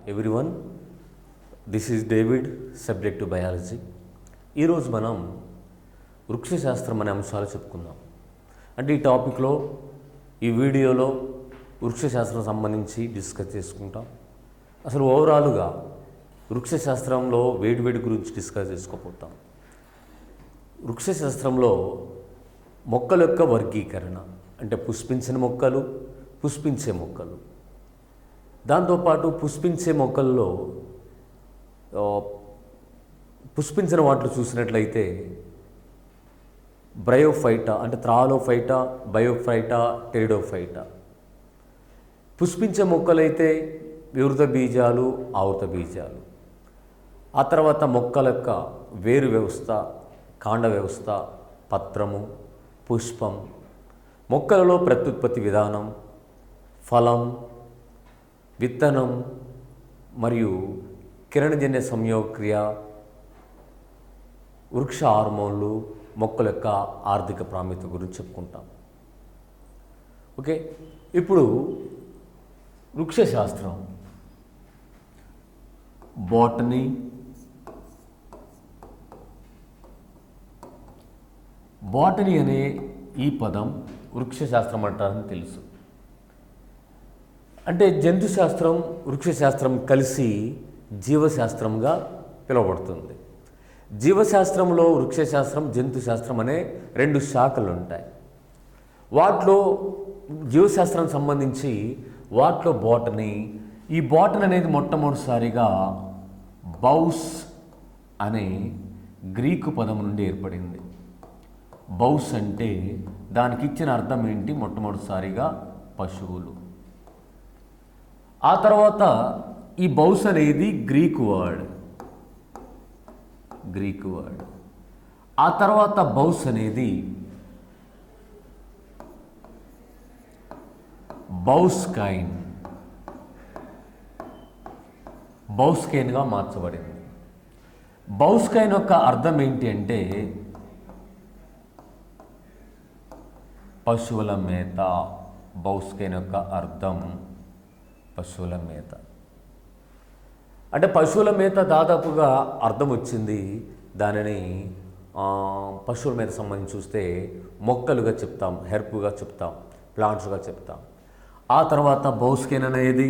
Everyone, this is David, subject to biology. ఈరోజు మనం వృక్షశాస్త్రం అనే అంశాలు చెప్పుకుందాం. అంటే ఈ టాపిక్లో, ఈ వీడియోలో వృక్షశాస్త్రం సంబంధించి డిస్కస్ చేసుకుంటాం. అసలు ఓవరాల్గా వృక్షశాస్త్రంలో వేడి గురించి డిస్కస్ చేసుకోపోతాం. వృక్షశాస్త్రంలో మొక్కల యొక్క వర్గీకరణ, అంటే పుష్పించని మొక్కలు, పుష్పించే మొక్కలు. దాంతోపాటు పుష్పించే మొక్కల్లో పుష్పించిన వాటిలో చూసినట్లయితే బ్రయోఫైటా, అంటే థ్రాలోఫైటా, బయోఫైటా, టెరిడోఫైటా. పుష్పించే మొక్కలైతే వివృత బీజాలు, ఆవృత బీజాలు. ఆ తర్వాత మొక్కల యొక్క వేరు వ్యవస్థ, కాండ వ్యవస్థ, పత్రము, పుష్పం, మొక్కలలో ప్రత్యుత్పత్తి విధానం, ఫలం, విత్తనం మరియు కిరణజన్య సంయోగక్రియ, వృక్ష హార్మోన్లు, మొక్కల యొక్క ఆర్థిక ప్రాముఖ్యత గురించి చెప్పుకుంటాం. ఓకే, ఇప్పుడు వృక్షశాస్త్రం, బాటనీ, బాటనీ అనే ఈ పదం వృక్షశాస్త్రం అంటారని తెలుసు. అంటే జంతుశాస్త్రం, వృక్షశాస్త్రం కలిసి జీవశాస్త్రంగా పిలువబడుతుంది. జీవశాస్త్రంలో వృక్షశాస్త్రం, జంతుశాస్త్రం అనే రెండు శాఖలు ఉంటాయి. వాటిలో జీవశాస్త్రం సంబంధించి వాటిలో బాటనీ. ఈ బాటనీ అనేది మొట్టమొదటిసారిగా బౌస్ అనే గ్రీకు పదం నుండి ఏర్పడింది. బౌస్ అంటే దానికి ఇచ్చిన అర్థం ఏంటి? మొట్టమొదటిసారిగా పశువులు. ఆ తర్వాత ఈ బౌస్ అనేది గ్రీకు వర్డ్. ఆ తర్వాత బౌస్ అనేది బౌస్కైన్గా మార్చబడింది. బౌస్కైన్ యొక్క అర్థం ఏంటి అంటే పశువుల మేత. బౌస్కైన్ యొక్క అర్థం పశువుల మేత. అంటే పశువుల మేత దాదాపుగా అర్థం వచ్చింది. దానిని పశువుల మేత సంబంధించి చూస్తే మొక్కలుగా చెప్తాం, హెర్బ్గా చెప్తాం, ప్లాంట్స్గా చెప్తాం. ఆ తర్వాత బౌస్కైన్ అనేది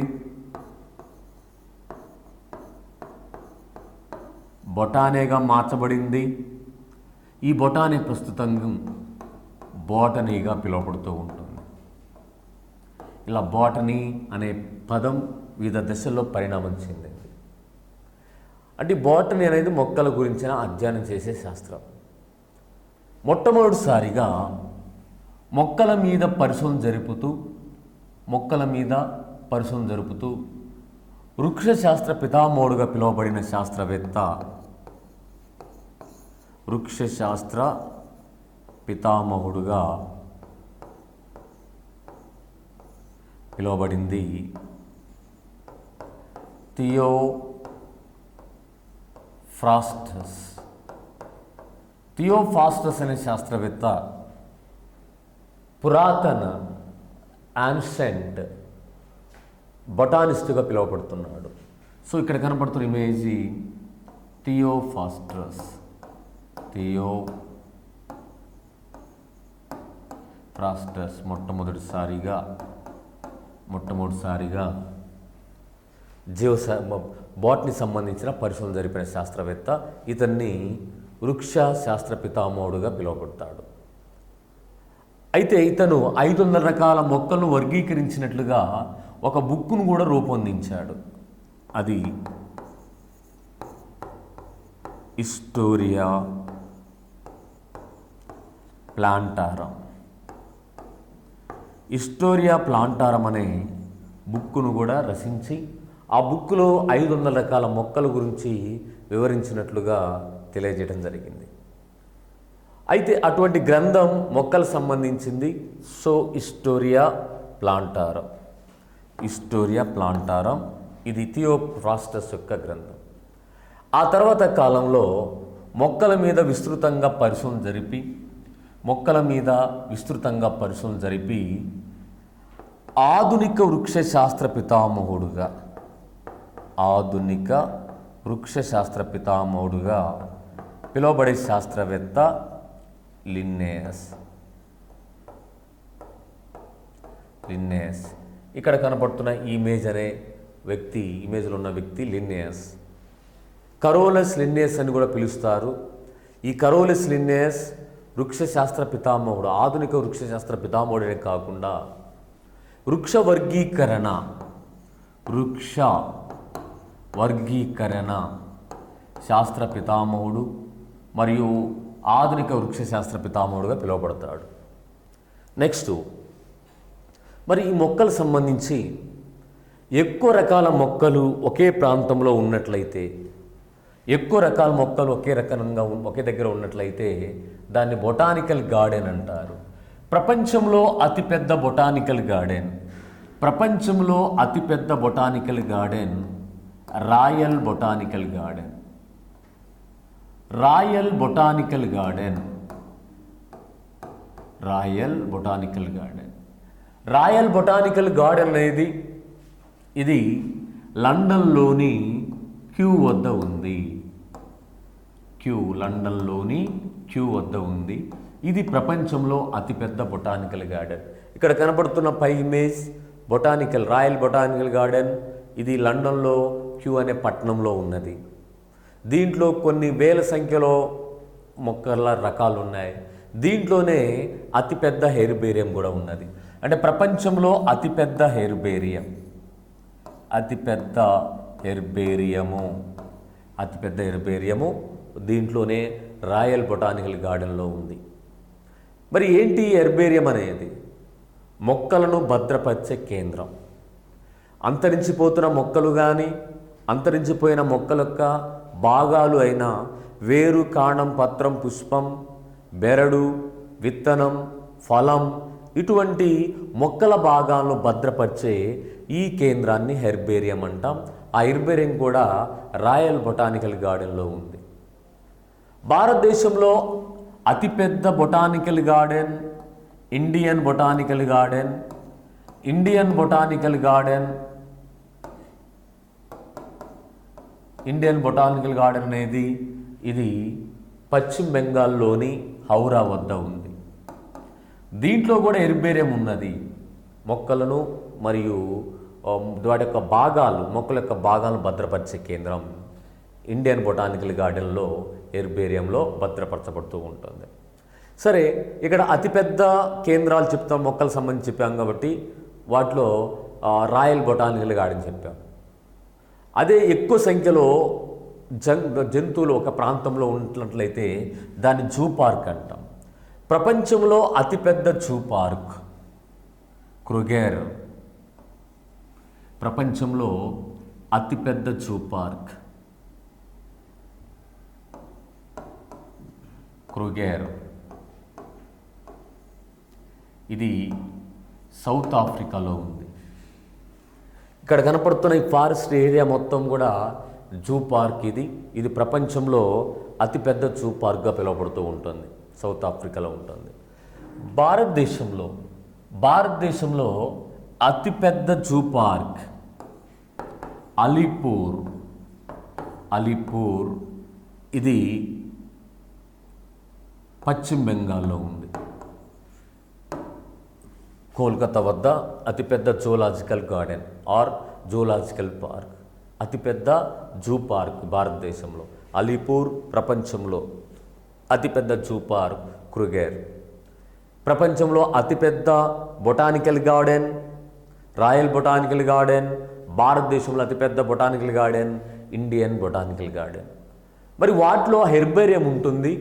బొటానీగా మార్చబడింది. ఈ బొటానీ ప్రస్తుతం బాటనీగా పిలువబడుతూ ఉంటుంది. ఇలా బాటనీ అనే పదం వివిధ దశల్లో పరిణామం చెందింది. అంటే బాటనీ అనేది మొక్కల గురించిన అధ్యయనం చేసే శాస్త్రం. మొట్టమొదటిసారిగా మొక్కల మీద పరిశోధన జరుపుతూ వృక్షశాస్త్ర పితామహుడుగా పిలువబడిన శాస్త్రవేత్త, వృక్షశాస్త్ర పితామహుడుగా పిలువబడింది థియోఫ్రాస్టస్ అనే శాస్త్రవేత్త పురాతన యాన్షెంట్ బొటానిస్ట్గా పిలువబడుతున్నాడు. సో ఇక్కడ కనపడుతున్న ఇమేజ్ థియోఫ్రాస్టస్ మొట్టమొదటిసారిగా బాటనీ సంబంధించిన పరిశోధన జరిపిన శాస్త్రవేత్త. ఇతన్ని వృక్ష శాస్త్ర పితామహుడుగా పిలువబడతాడు. అయితే ఇతను 500 రకాల మొక్కలను వర్గీకరించినట్లుగా ఒక బుక్ను కూడా రూపొందించాడు. అది హిస్టోరియా ప్లాంటారం అనే బుక్ను కూడా రచించి ఆ బుక్లో 500 రకాల మొక్కల గురించి వివరించినట్లుగా తెలియజేయడం జరిగింది. అయితే అటువంటి గ్రంథం మొక్కలకు సంబంధించింది. సో హిస్టోరియా ప్లాంటారం ఇది థియోఫ్రాస్టస్ యొక్క గ్రంథం. ఆ తర్వాత కాలంలో మొక్కల మీద విస్తృతంగా పరిశోధన జరిపి ఆధునిక వృక్షశాస్త్ర పితామహుడుగా ఆధునిక వృక్ష శాస్త్ర పితామహుడుగా పిలువబడే శాస్త్రవేత్త లిన్నేయస్. ఇక్కడ కనపడుతున్న ఇమేజ్ అనే వ్యక్తి, ఇమేజ్లో ఉన్న వ్యక్తి లిన్నేయస్. కరోలస్ లిన్నేయస్ అని కూడా పిలుస్తారు. ఈ కరోలస్ లిన్నేయస్ వృక్షశాస్త్ర పితామహుడు, ఆధునిక వృక్షశాస్త్ర పితామహుడే కాకుండా వృక్ష వర్గీకరణ శాస్త్ర పితామహుడు మరియు ఆధునిక వృక్షశాస్త్ర పితామహుడుగా పిలువబడతాడు. నెక్స్ట్, మరి ఈ మొక్కలకు సంబంధించి ఎక్కువ రకాల మొక్కలు ఒకే ప్రాంతంలో ఉన్నట్లయితే, ఎక్కువ రకాల మొక్కలు ఒకే దగ్గర ఉన్నట్లయితే దాన్ని బొటానికల్ గార్డెన్ అంటారు. ప్రపంచంలో అతిపెద్ద botanical garden royal botanical garden అనేది ఇది లండన్లోని క్యూ వద్ద ఉంది. ఇది ప్రపంచంలో అతిపెద్ద బొటానికల్ గార్డెన్. ఇక్కడ కనబడుతున్న పై ఇమేజ్ రాయల్ బొటానికల్ గార్డెన్. ఇది లండన్లో క్యూ అనే పట్టణంలో ఉన్నది. దీంట్లో కొన్ని వేల సంఖ్యలో మొక్కల రకాలు ఉన్నాయి. దీంట్లోనే అతిపెద్ద హెర్బేరియం కూడా ఉన్నది. అంటే ప్రపంచంలో అతిపెద్ద హెర్బేరియము దీంట్లోనే రాయల్ బొటానికల్ గార్డెన్లో ఉంది. మరి ఏంటి హెర్బేరియం అనేది? మొక్కలను భద్రపరిచే కేంద్రం. అంతరించిపోతున్న మొక్కలు కానీ అంతరించిపోయిన మొక్కల యొక్క భాగాలు అయిన వేరు, కాండం, పత్రం, పుష్పం, బెరడు, విత్తనం, ఫలం ఇటువంటి మొక్కల భాగాలను భద్రపరిచే ఈ కేంద్రాన్ని హెర్బేరియం అంటాం. ఆ హెర్బేరియం కూడా రాయల్ బొటానికల్ గార్డెన్లో ఉంది. భారతదేశంలో అతిపెద్ద botanical garden Indian botanical garden అనేది ఇది పశ్చిమ బెంగాల్లోని హౌరా వద్ద ఉంది. దీంట్లో కూడా హెర్బేరియం ఉన్నది. మొక్కలను మరియు వాటి యొక్క మొక్కల యొక్క భాగాలను భద్రపరిచే కేంద్రం ఇండియన్ బొటానికల్ గార్డెన్లో హెర్బేరియంలో భద్రపరచబడుతూ ఉంటుంది. సరే, ఇక్కడ అతిపెద్ద కేంద్రాలు చెప్తాం, మొక్కలకు సంబంధించి చెప్పాం కాబట్టి వాటిలో రాయల్ బొటానికల్ గార్డెన్ చెప్పాం. అదే ఎక్కువ సంఖ్యలో జంతువులు ఒక ప్రాంతంలో ఉన్నట్లయితే దాన్ని జూ పార్క్ అంటాం. ప్రపంచంలో అతిపెద్ద జూ పార్క్ క్రూగర్. ఇది సౌత్ ఆఫ్రికాలో ఉంది. ఇక్కడ కనపడుతున్న ఈ ఫారెస్ట్ ఏరియా మొత్తం కూడా జూ పార్క్. ఇది ప్రపంచంలో అతిపెద్ద జూ పార్క్గా పిలువబడుతూ ఉంటుంది. సౌత్ ఆఫ్రికాలో ఉంటుంది. భారతదేశంలో అతిపెద్ద జూ పార్క్ అలీపూర్. ఇది పశ్చిమ బెంగాల్లో ఉంది. కోల్కతా వద్ద అతిపెద్ద జూలాజికల్ గార్డెన్ జూలాజికల్ పార్క్, అతిపెద్ద జూ పార్క్ భారతదేశంలో అలీపూర్. ప్రపంచంలో అతిపెద్ద జూ పార్క్ క్రూగర్. ప్రపంచంలో అతిపెద్ద botanical garden royal botanical garden. భారతదేశంలో అతిపెద్ద botanical garden Indian botanical garden. మరి వాటిలో హెర్బేరియం ఉంటుంది.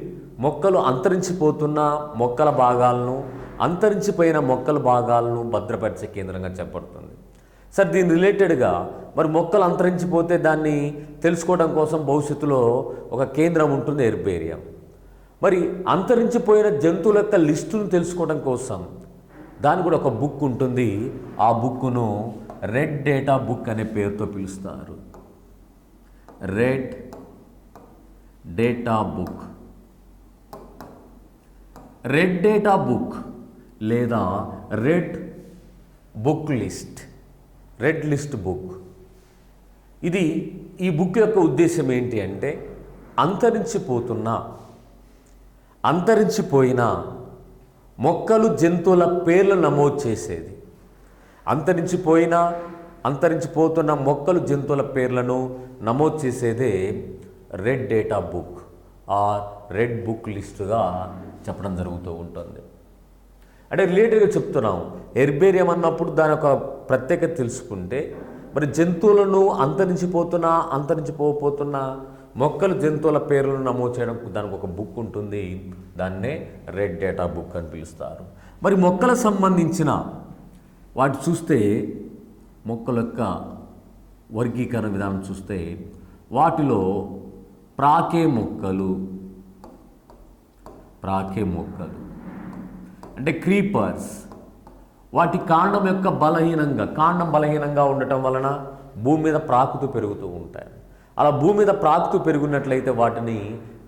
మొక్కలు అంతరించిపోతున్న మొక్కల భాగాలను, అంతరించిపోయిన మొక్కల భాగాలను భద్రపరిచే కేంద్రంగా చెప్పబడుతుంది. సార్, దీని రిలేటెడ్గా మరి మొక్కలు అంతరించిపోతే దాన్ని తెలుసుకోవడం కోసం భవిష్యత్తులో ఒక కేంద్రం ఉంటుంది, హెర్బేరియం. మరి అంతరించిపోయిన జంతువుల యొక్క లిస్టును తెలుసుకోవడం కోసం దానికి కూడా ఒక బుక్ ఉంటుంది. ఆ బుక్ను రెడ్ డేటా బుక్ అనే పేరుతో పిలుస్తారు. రెడ్ డేటా బుక్ లేదా రెడ్ లిస్ట్ బుక్. ఇది ఈ బుక్ యొక్క ఉద్దేశం ఏంటి అంటే అంతరించిపోయిన మొక్కలు జంతువుల పేర్లు నమోదు చేసేది. అంతరించిపోతున్న మొక్కలు జంతువుల పేర్లను నమోదు చేసేదే red data book or red book లిస్టుగా చెప్పడం జరుగుతూ ఉంటుంది. అంటే రిలేటెడ్గా చెప్తున్నాం. హెర్బేరియం అన్నప్పుడు దాని ఒక ప్రత్యేకత తెలుసుకుంటే, మరి జంతువులను అంతరించిపోతున్న మొక్కలు జంతువుల పేర్లను నమోదు చేయడం దానికి ఒక బుక్ ఉంటుంది. దాన్నే రెడ్ డేటా బుక్ అని పిలుస్తారు. మరి మొక్కలకు సంబంధించిన వాటి చూస్తే, మొక్కల యొక్క వర్గీకరణ విధానం చూస్తే, వాటిలో ప్రాకే మొక్కలు అంటే క్రీపర్స్, వాటి కాండం బలహీనంగా ఉండటం వలన భూమి మీద ప్రాకుతూ పెరుగుతూ ఉంటాయి. అలా భూమి మీద ప్రాకుతూ పెరుగున్నట్లయితే వాటిని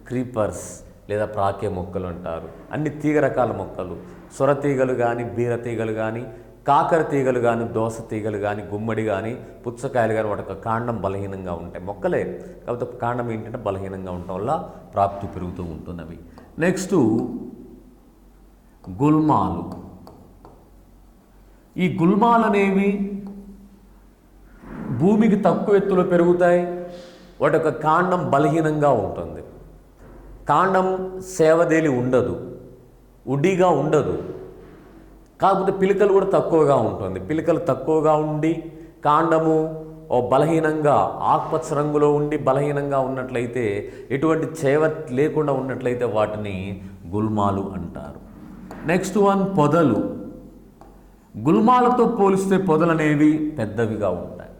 క్రీపర్స్ లేదా ప్రాకే మొక్కలు అంటారు. అన్ని తీగ రకాల మొక్కలు, సొరతీగలు కానీ, బీరతీగలు కానీ, కాకర తీగలు కానీ, దోస తీగలు కానీ, గుమ్మడి కానీ, పుచ్చకాయలు కానీ, వాటి కాండం బలహీనంగా ఉంటాయి. మొక్కలే కాకపోతే కాండం ఏంటంటే బలహీనంగా ఉండటం వల్ల ప్రాకుతూ పెరుగుతూ ఉంటున్నవి. నెక్స్ట్ గుల్మాలు. ఈ గుల్మాలు అనేవి భూమికి తక్కువ ఎత్తులో పెరుగుతాయి. వాటి యొక్క కాండం బలహీనంగా ఉంటుంది. కాండం సేవదేలి ఉండదు, ఉడిగా ఉండదు. కాకపోతే పిలకలు కూడా తక్కువగా ఉంటుంది. పిలకలు తక్కువగా ఉండి కాండము బలహీనంగా ఆకుపచ్చ రంగులో ఉండి బలహీనంగా ఉన్నట్లయితే, ఎటువంటి చేవ లేకుండా ఉన్నట్లయితే వాటిని గుల్మాలు అంటారు. నెక్స్ట్ వన్ పొదలు. గుల్మాలతో పోలిస్తే పొదలు అనేవి పెద్దవిగా ఉంటాయి.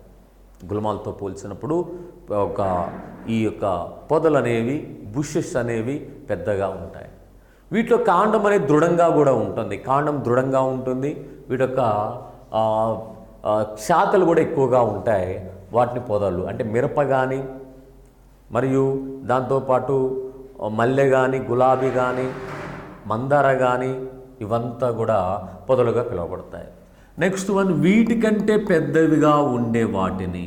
గుల్మాలతో పోల్చినప్పుడు ఈ యొక్క పొదలు అనేవి, బుషెస్ అనేవి పెద్దగా ఉంటాయి. వీటిలో కాండం అనేది దృఢంగా కూడా ఉంటుంది. కాండం దృఢంగా ఉంటుంది. వీటి యొక్క శాఖలు కూడా ఎక్కువగా ఉంటాయి. వాటిని పొదలు అంటే మిరప కానీ, మరియు దాంతోపాటు మల్లె కానీ, గులాబీ కానీ, మందార కానీ, ఇవంతా కూడా పొదలుగా పిలువబడతాయి. నెక్స్ట్ వన్, వీటికంటే పెద్దవిగా ఉండే వాటిని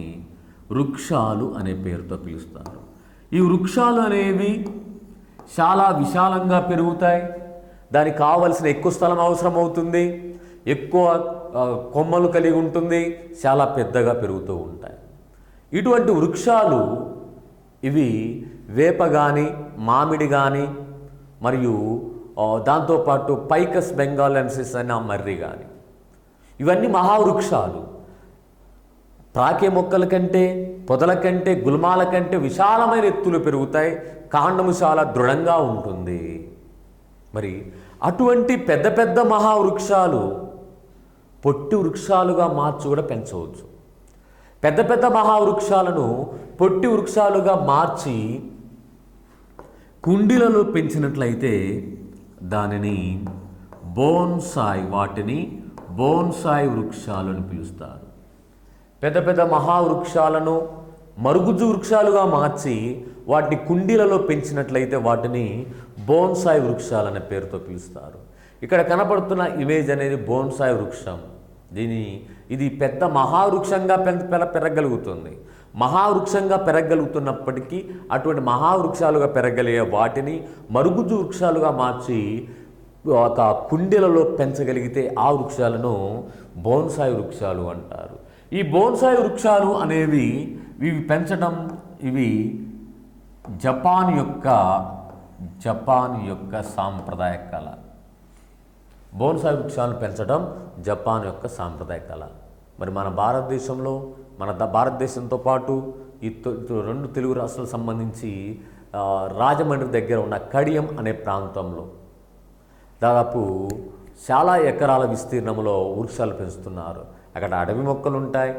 వృక్షాలు అనే పేరుతో పిలుస్తారు. ఈ వృక్షాలు అనేవి చాలా విశాలంగా పెరుగుతాయి. దానికి కావలసిన ఎక్కువ స్థలం అవసరం అవుతుంది. ఎక్కువ కొమ్మలు కలిగి ఉంటుంది. చాలా పెద్దగా పెరుగుతూ ఉంటాయి. ఇటువంటి వృక్షాలు ఇవి వేప కానీ, మామిడి కానీ, మరియు దాంతోపాటు పైకస్ బెంగాలెన్సిస్ అనే మర్రి కానీ, ఇవన్నీ మహావృక్షాలు. ప్రాకే మొక్కల కంటే, పొదల కంటే, గుల్మాల కంటే విశాలమైన ఎత్తులు పెరుగుతాయి. కాండము చాలా దృఢంగా ఉంటుంది. మరి అటువంటి పెద్ద పెద్ద మహావృక్షాలు పొట్టి వృక్షాలుగా మార్చి కూడా పెంచవచ్చు. పెద్ద పెద్ద మహావృక్షాలను పొట్టి వృక్షాలుగా మార్చి కుండీలలో పెంచినట్లయితే వాటిని బోన్సాయి వృక్షాలు అని పిలుస్తారు. పెద్ద పెద్ద మహావృక్షాలను మరుగుజ్జు వృక్షాలుగా మార్చి వాటిని కుండీలలో పెంచినట్లయితే వాటిని బోన్సాయి వృక్షాలు అనే పేరుతో పిలుస్తారు. ఇక్కడ కనపడుతున్న ఇమేజ్ అనేది బోన్సాయి వృక్షం. ఇది పెద్ద మహావృక్షంగా పెరగలుగుతుంది. మహావృక్షంగా పెరగలుగుతున్నప్పటికీ అటువంటి మహావృక్షాలుగా పెరగలిగే వాటిని మరుగుజ్జు వృక్షాలుగా మార్చి ఒక కుండీలలో పెంచగలిగితే ఆ వృక్షాలను బోన్సాయి వృక్షాలు అంటారు. ఈ బోన్సాయి వృక్షాలు అనేవి జపాన్ యొక్క సాంప్రదాయ కళ. బోన్సాయి వృక్షాలను పెంచడం జపాన్ యొక్క సాంప్రదాయ కళ. మరి మన భారతదేశంతో పాటు ఈ రెండు తెలుగు రాష్ట్రాలకు సంబంధించి రాజమండ్రి దగ్గర ఉన్న కడియం అనే ప్రాంతంలో దాదాపు చాలా ఎకరాల విస్తీర్ణంలో వృక్షాలు పెంచుతున్నారు. అక్కడ అడవి మొక్కలు ఉంటాయి,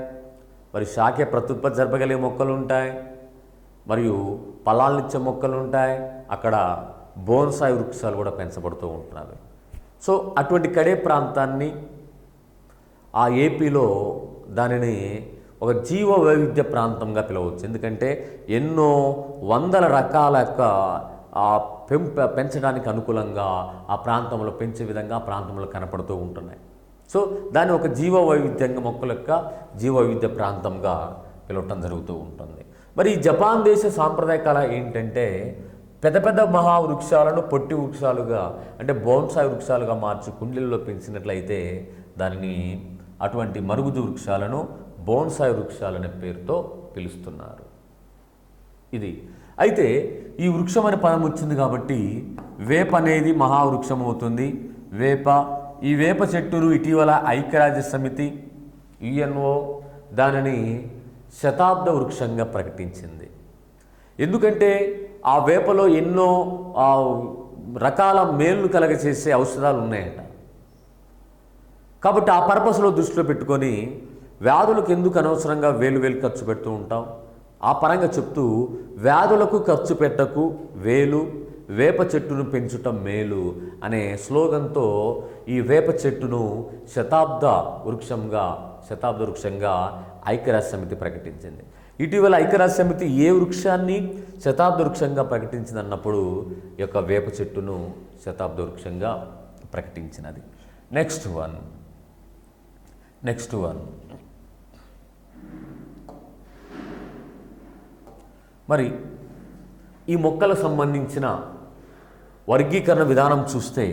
మరి శాఖ ప్రత్యుత్పత్తి జరపగలిగే మొక్కలు ఉంటాయి, మరియు ఫలాలనిచ్చే మొక్కలు ఉంటాయి. అక్కడ బోన్సాయి వృక్షాలు కూడా పెంచబడుతూ ఉంటున్నారు. సో అటువంటి కడే ప్రాంతాన్ని ఆ ఏపీలో దానిని ఒక జీవ వైవిధ్య ప్రాంతంగా పిలవచ్చు. ఎందుకంటే ఎన్నో వందల రకాల యొక్క పెంచడానికి అనుకూలంగా ఆ ప్రాంతంలో పెంచే విధంగా ఆ ప్రాంతంలో కనపడుతూ ఉంటున్నాయి. సో దాన్ని ఒక జీవ వైవిధ్యంగా, మొక్కల యొక్క జీవ వైవిధ్య ప్రాంతంగా పిలవటం జరుగుతూ ఉంటుంది. మరి ఈ జపాన్ దేశ సాంప్రదాయ కళ ఏంటంటే పెద్ద పెద్ద మహావృక్షాలను పొట్టి వృక్షాలుగా అంటే బోన్సాయి వృక్షాలుగా మార్చి కుండీల్లో పెంచినట్లయితే దానిని అటువంటి మరుగుజు వృక్షాలను బోన్సాయి వృక్షాలనే పేరుతో పిలుస్తున్నారు. ఇది అయితే ఈ వృక్షం అనే పదం వచ్చింది కాబట్టి వేప అనేది మహావృక్షం అవుతుంది. ఈ వేప చెట్టును ఇటీవల ఐక్యరాజ్య సమితి యుఎన్ఓ దానిని శతాబ్ద వృక్షంగా ప్రకటించింది. ఎందుకంటే ఆ వేపలో ఎన్నో రకాల మేలు కలగచేసే ఔషధాలు ఉన్నాయట. కాబట్టి ఆ పర్పస్లో దృష్టిలో పెట్టుకొని వ్యాధులకు ఎందుకు అనవసరంగా వేలు ఖర్చు పెడుతూ ఉంటాం, ఆ పరంగా చెప్తూ వ్యాధులకు ఖర్చు పెట్టకు వేప చెట్టును పెంచుటం మేలు అనే స్లోగన్తో ఈ వేప చెట్టును శతాబ్ద వృక్షంగా ఐక్యరాజ్య సమితి ప్రకటించింది. ఇటీవల ఐక్యరాజ్య సమితి ఏ వృక్షాన్ని శతాబ్ద వృక్షంగా ప్రకటించింది అన్నప్పుడు ఈ యొక్క వేప చెట్టును శతాబ్ద వృక్షంగా ప్రకటించినది. నెక్స్ట్ వన్ మరి ఈ మొక్కలకు సంబంధించిన వర్గీకరణ విధానం చూస్తే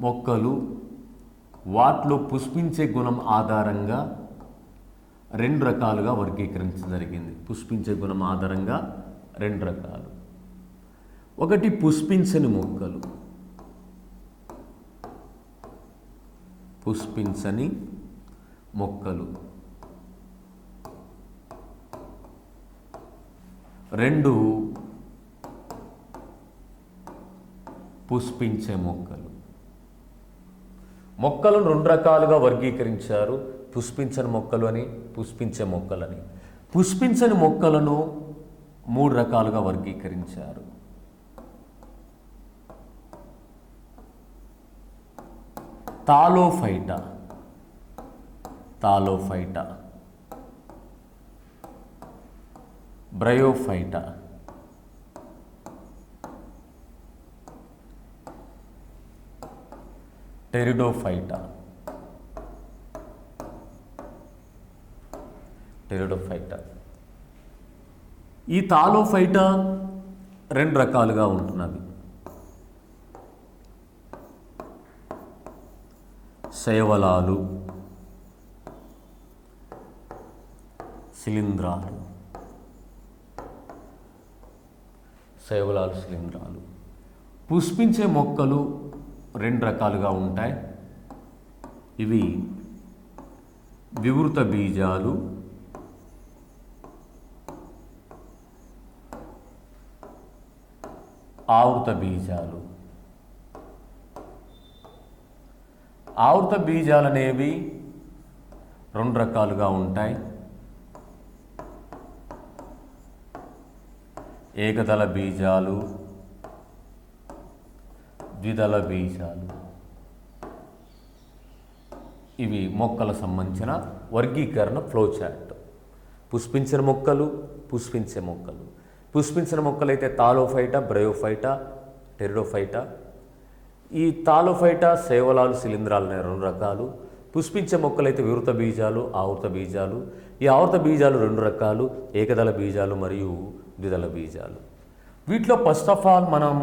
మొక్కలు వాటిలో పుష్పించే గుణం ఆధారంగా 2 రకాలుగా వర్గీకరించడం జరిగింది. పుష్పించే గుణం ఆధారంగా 2 రకాలు. ఒకటి పుష్పించని మొక్కలు 2 పుష్పించే మొక్కలను 2 రకాలుగా వర్గీకరించారు. పుష్పించని మొక్కలు అని, పుష్పించే మొక్కలని. పుష్పించని మొక్కలను 3 రకాలుగా వర్గీకరించారు. తాలోఫైటా, బ్రయోఫైటా, టెరిడోఫైటా. ఈ తాలోఫైటా 2 రకాలుగా ఉంటున్నవి. శైవలాలు, శిలీంధ్రాలు. పుష్పించే మొక్కలు 2 రకాలుగా ఉంటాయి. ఇవి వివృత బీజాలు, ఆవృత బీజాలు. ఆవృత బీజాలు అనేవి 2 రకాలుగా ఉంటాయి. ఏకదళ బీజాలు, ద్విదళ బీజాలు. ఇవి మొక్కలకు సంబంధించిన వర్గీకరణ ఫ్లో చార్ట్. పుష్పించిన మొక్కలు, పుష్పించిన మొక్కలైతే తాలోఫైటా, బ్రయోఫైటా, టెరిడోఫైటా. ఈ తాలోఫైటా శైవలాలు, శిలీంధ్రాలు అనే 2 రకాలు. పుష్పించే మొక్కలైతే వివృత బీజాలు, ఆవృత బీజాలు. ఈ ఆవృత బీజాలు 2 రకాలు, ఏకదళ బీజాలు మరియు ద్విదళ బీజాలు. వీటిలో ఫస్ట్ ఆఫ్ ఆల్ మనం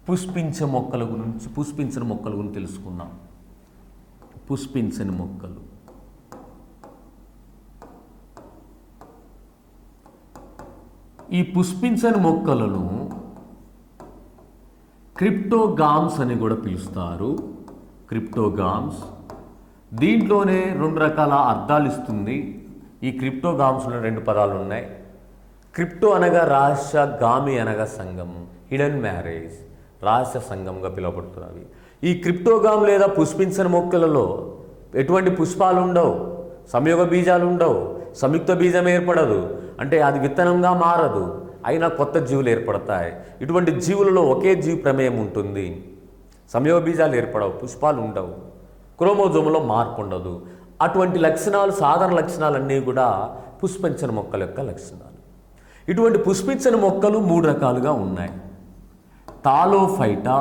పుష్పించిన మొక్కల గురించి తెలుసుకున్నాం. పుష్పించని మొక్కలు. ఈ పుష్పించని మొక్కలను క్రిప్టోగామ్స్ అని కూడా పిలుస్తారు. దీంట్లోనే 2 రకాల అర్థాలు ఇస్తుంది. ఈ క్రిప్టోగామ్స్లో 2 పదాలు ఉన్నాయి. క్రిప్టో అనగా రహస్య, గామి అనగా సంఘం, హిడెన్ మ్యారేజ్, రహస్య సంఘంగా పిలువబడుతున్నవి. ఈ క్రిప్టోగామ్ లేదా పుష్పించని మొక్కలలో ఎటువంటి పుష్పాలు ఉండవు, సంయోగ బీజాలు ఉండవు, సంయుక్త బీజం ఏర్పడదు, అంటే అది విత్తనంగా మారదు, అయినా కొత్త జీవులు ఏర్పడతాయి. ఇటువంటి జీవులలో ఒకే జీవి ప్రమేయం ఉంటుంది. సంయోగ బీజాలు ఏర్పడవు, పుష్పాలు ఉండవు, క్రోమోజోములో మార్పు ఉండదు. అటువంటి లక్షణాలు, సాధారణ లక్షణాలన్నీ కూడా పుష్పించని మొక్కల యొక్క లక్షణాలు. ఇటువంటి పుష్పించని మొక్కలు 3 రకాలుగా ఉన్నాయి. Thallophyta,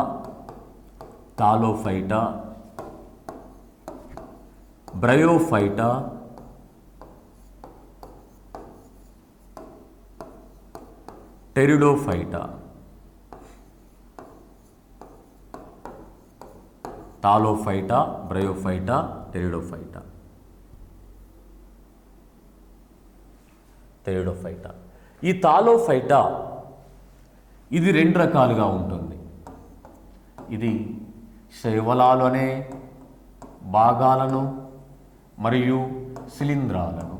bryophyta, pteridophyta, thallophyta, bryophyta, pteridophyta. ఈ థాలోఫైటా ఇది రెండు రకాలుగా ఉంటుంది. ఇది శైవలాలు అనే భాగాలను మరియు శిలీంధ్రాలను,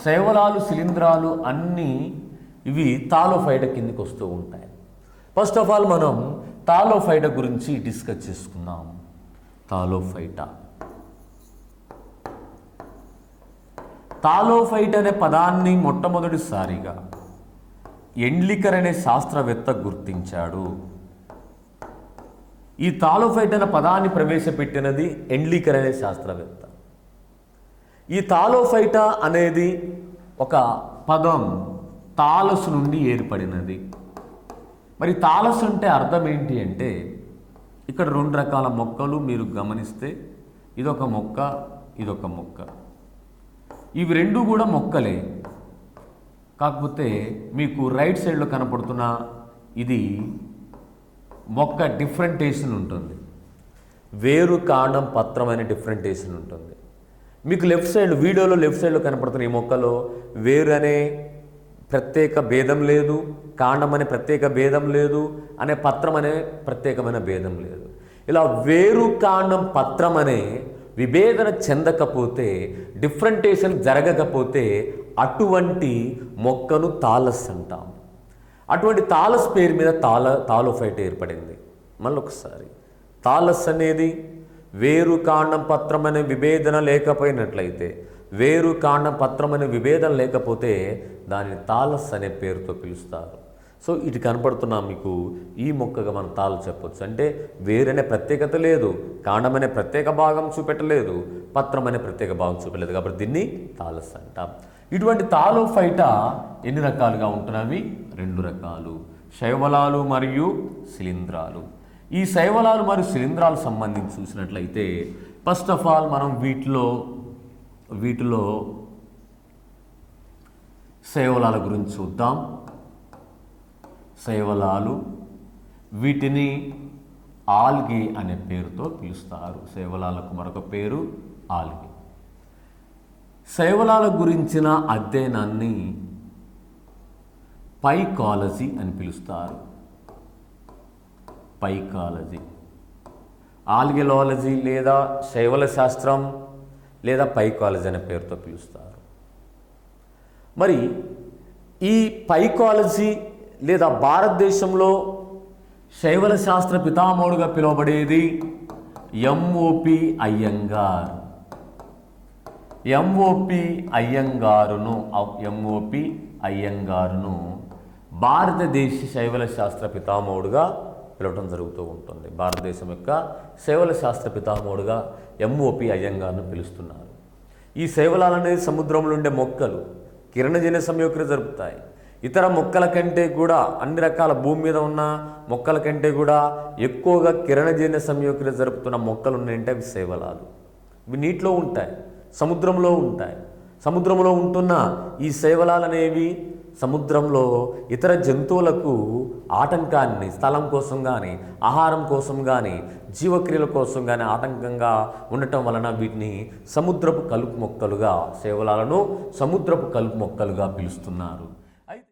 శైవలాలు శిలీంధ్రాలు అన్నీ ఇవి థాలోఫైటా కిందికి వస్తూ ఉంటాయి. ఫస్ట్ ఆఫ్ ఆల్ మనం థాలోఫైటా గురించి డిస్కస్ చేసుకుందాం. థాలోఫైటా అనే పదాన్ని మొట్టమొదటిసారిగా ఎండ్లికర్ అనే శాస్త్రవేత్త గుర్తించాడు. ఈ థాలోఫైటా అనే పదాన్ని ప్రవేశపెట్టినది ఎండ్లికర్ అనే శాస్త్రవేత్త. ఈ థాలోఫైటా అనేది ఒక పదం థాలస్ నుండి ఏర్పడినది. మరి థాలస్ అంటే అర్థం ఏంటి అంటే, ఇక్కడ రెండు రకాల మొక్కలు మీరు గమనిస్తే ఇదొక మొక్క, ఇదొక మొక్క. ఇవి రెండు కూడా మొక్కలే, కాకపోతే మీకు రైట్ సైడ్లో కనపడుతున్న ఇది మొక్క డిఫరెంటేషన్ ఉంటుంది, వేరు కాండం పత్రం అనే డిఫరెంటేషన్ ఉంటుంది. మీకు లెఫ్ట్ సైడ్ వీడియోలో లెఫ్ట్ సైడ్లో కనపడుతున్న ఈ మొక్కలో వేరు అనే ప్రత్యేక భేదం లేదు, కాండం అనే ప్రత్యేక భేదం లేదు, అనే పత్రం అనే ప్రత్యేకమైన భేదం లేదు. ఇలా వేరు కాండం పత్రం అనే విభేదన చెందకపోతే, డిఫరెంటేషన్ జరగకపోతే అటువంటి మొక్కను థాలస్ అంటాం. అటువంటి థాలస్ పేరు మీద థాలోఫైటా ఏర్పడింది. మళ్ళొకసారి, థాలస్ అనేది వేరు కాండం పత్రం అనే విభేదన లేకపోయినట్లయితే, వేరు కాండం పత్రం అనే విభేదన లేకపోతే దానిని థాలస్ అనే పేరుతో పిలుస్తారు. సో ఇటు కనపడుతున్నా మీకు ఈ మొక్కగా మనం తాలు చెప్పొచ్చు. అంటే వేరనే ప్రత్యేకత లేదు, కాండం అనే ప్రత్యేక భాగం చూపెట్టలేదు, పత్రం అనే ప్రత్యేక భాగం చూపెట్టలేదు, కాబట్టి దీన్ని థాలస్ అంటాం. ఇటువంటి థాలోఫైటా ఎన్ని రకాలుగా ఉంటున్నవి? రెండు రకాలు, శైవలాలు మరియు శిలీంధ్రాలు. ఈ శైవలాలు మరియు శిలీంధ్రాలు సంబంధించి చూసినట్లయితే ఫస్ట్ ఆఫ్ ఆల్ మనం వీటిలో శైవలాల గురించి చూద్దాం. శైవలాలు, వీటిని ఆల్గే అనే పేరుతో పిలుస్తారు. శైవలాలకు మరొక పేరు ఆల్గే. శైవలాల గురించిన అధ్యయనాన్ని పైకాలజీ అని పిలుస్తారు. పైకాలజీ, ఆల్గెలాలజీ లేదా శైవల శాస్త్రం లేదా పైకాలజీ అనే పేరుతో పిలుస్తారు. మరి ఈ పైకాలజీ లేదా భారతదేశంలో శైవల శాస్త్ర పితామహుడుగా పిలువబడేది ఎంఓపి అయ్యంగార్. ఎంఓపి అయ్యంగారును భారతదేశ శైవల శాస్త్ర పితామహుడుగా పిలవడం జరుగుతూ ఉంటుంది. భారతదేశం యొక్క శైవల శాస్త్ర పితామహుడుగా ఎంఓపి అయ్యంగార్ను పిలుస్తున్నారు. ఈ శైవలాలు అనేది సముద్రంలో ఉండే మొక్కలు కిరణజన్య సంయోక్రియ జరుపుతాయి. ఇతర మొక్కల కంటే కూడా, అన్ని రకాల భూమి మీద ఉన్న మొక్కల కంటే కూడా ఎక్కువగా కిరణజన్య సంయోక్రియ జరుపుతున్న మొక్కలు ఉన్నాయంటే అవి శైవలాలు. ఇవి నీటిలో ఉంటాయి, సముద్రంలో ఉంటాయి. సముద్రంలో ఉంటున్న ఈ శైవలాలు అనేవి సముద్రంలో ఇతర జంతువులకు ఆటంకాన్ని, స్థలం కోసం కానీ, ఆహారం కోసం కానీ, జీవక్రియల కోసం కానీ ఆటంకంగా ఉండటం వలన వీటిని సముద్రపు కలుపు మొక్కలుగా, శైవలాలను సముద్రపు కలుపు మొక్కలుగా పిలుస్తున్నారు.